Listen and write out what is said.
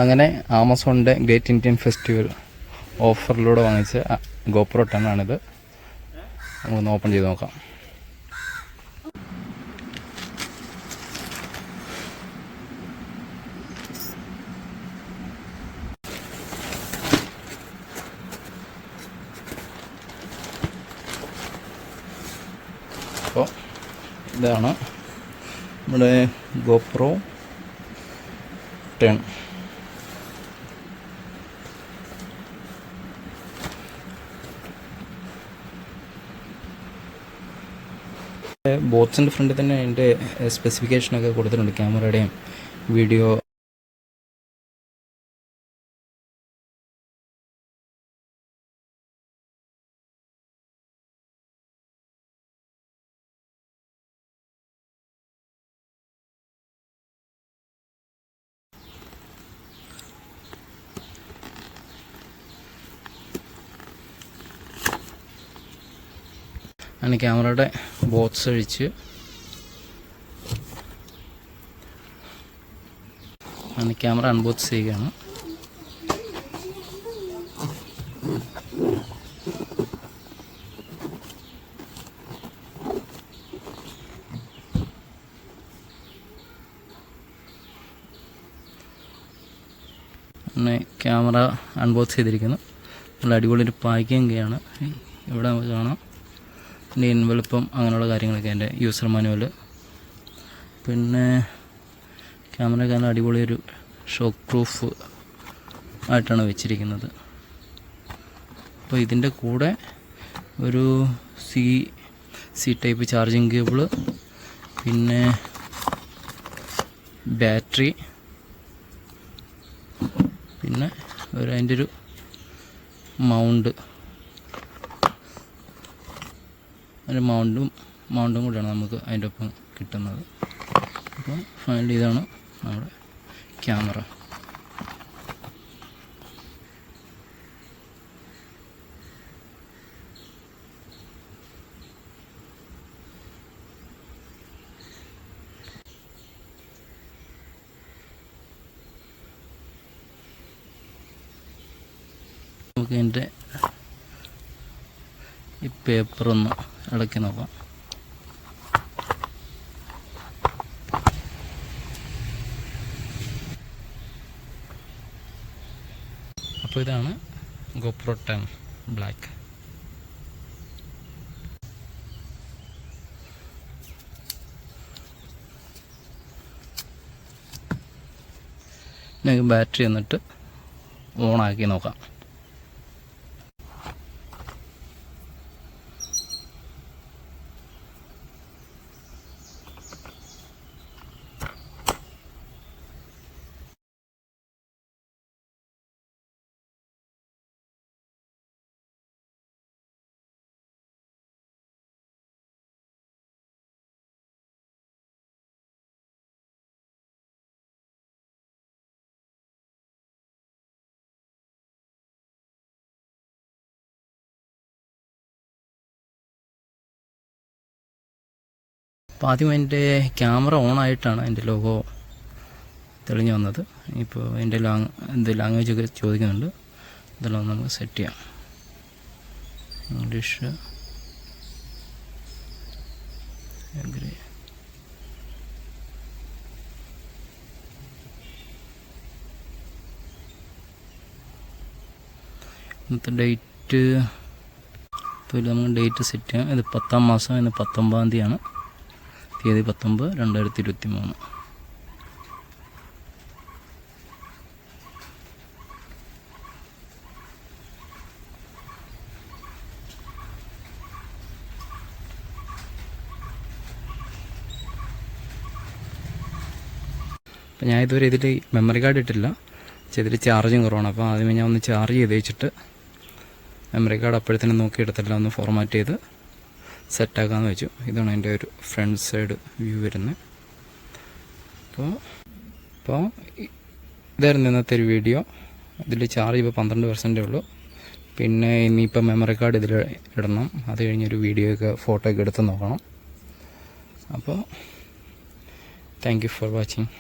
അങ്ങനെ ആമസോണിൻ്റെ great Indian festival ഓഫറിലൂടെ വാങ്ങിച്ച GoPro 10 ആണിത്. നമുക്കൊന്ന് ഓപ്പൺ ചെയ്ത് നോക്കാം. അപ്പോൾ ഇതാണ് നമ്മുടെ GoPro 10. ബോക്സിൻ്റെ ഫ്രണ്ടിൽ തന്നെ അതിൻ്റെ സ്പെസിഫിക്കേഷനൊക്കെ കൊടുത്തിട്ടുണ്ട്, ക്യാമറയുടെയും വീഡിയോ. അങ്ങനെ ക്യാമറയുടെ ബോക്സ് അഴിച്ച് അങ്ങനെ ക്യാമറ അൺബോക്സ് ചെയ്യുകയാണ്. അങ്ങനെ ക്യാമറ അൺബോക്സ് ചെയ്തിരിക്കുന്നു. നല്ല അടിപൊളി ഒരു പാക്കിങ്ങൊക്കെയാണ്. ഇവിടെ നമുക്ക് കാണാം ഇതിൻ്റെ ഇൻവെലുപ്പം അങ്ങനെയുള്ള കാര്യങ്ങളൊക്കെ, എൻ്റെ യൂസർ മാനുവൽ. പിന്നെ ക്യാമറയ്ക്ക് നല്ല അടിപൊളിയൊരു ഷോക്ക് പ്രൂഫ് ആയിട്ടാണ് വെച്ചിരിക്കുന്നത്. അപ്പോൾ ഇതിൻ്റെ കൂടെ ഒരു സി ടൈപ്പ് ചാർജിങ് കേബിള്, പിന്നെ ബാറ്ററി, പിന്നെ അതിൻ്റെ ഒരു മൗണ്ടും കൂടെയാണ് നമുക്ക് അതിൻ്റെ ഒപ്പം കിട്ടുന്നത്. അപ്പോൾ ഫൈനലി ഇതാണ് നമ്മുടെ ക്യാമറ. നമുക്ക് ഇതിൻ്റെ ഈ പേപ്പറൊന്ന് ഇളക്കി നോക്കാം. അപ്പോൾ ഇതാണ് GoPro 10 ബ്ലാക്ക്. ഞങ്ങൾക്ക് ബാറ്ററി എന്നിട്ട് ഓണാക്കി നോക്കാം. അപ്പോൾ ആദ്യം എൻ്റെ ക്യാമറ ഓണായിട്ടാണ് എൻ്റെ ലോഗോ തെളിഞ്ഞു വന്നത്. ഇപ്പോൾ എൻ്റെ ലാംഗ്വേജൊക്കെ ചോദിക്കുന്നുണ്ട്. ഇതെല്ലാം നമുക്ക് സെറ്റ് ചെയ്യാം. English, agri. ഇന്നത്തെ ഡേറ്റ്, ഇപ്പോൾ നമുക്ക് ഡേറ്റ് സെറ്റ് ചെയ്യാം. ഇത് 10-ാം മാസം, ഇന്ന് 19-ാം തീയതിയാണ്. തീയതി 19/2023. അപ്പോൾ ഞാൻ ഇതുവരെ ഇതിൽ മെമ്മറി കാർഡ് ഇട്ടില്ല. ഇതിൽ ചാർജും കുറവാണ്. അപ്പോൾ ആദ്യമേ ഞാൻ ഒന്ന് ചാർജ് ചെയ്ത് വെച്ചിട്ട് മെമ്മറി കാർഡ് അപ്പോഴത്തേനും നോക്കിയെടുത്തെല്ലാം ഒന്ന് ഫോർമാറ്റ് ചെയ്ത് സെറ്റാക്കാമെന്ന് വെച്ചു. ഇതാണ് എൻ്റെ ഒരു ഫ്രണ്ട് സൈഡ് വ്യൂ വരുന്നത്. അപ്പോൾ ഇതായിരുന്നു ഇന്നത്തെ ഒരു വീഡിയോ. ഇതിൽ ചാർജ് ഇപ്പോൾ 12% ഉള്ളൂ. പിന്നെ ഇനിയിപ്പോൾ മെമ്മറി കാർഡ് ഇതിൽ ഇടണം. അത് കഴിഞ്ഞൊരു ഫോട്ടോ ഒക്കെ എടുത്ത് നോക്കണം. അപ്പോൾ താങ്ക് യു ഫോർ വാച്ചിങ്.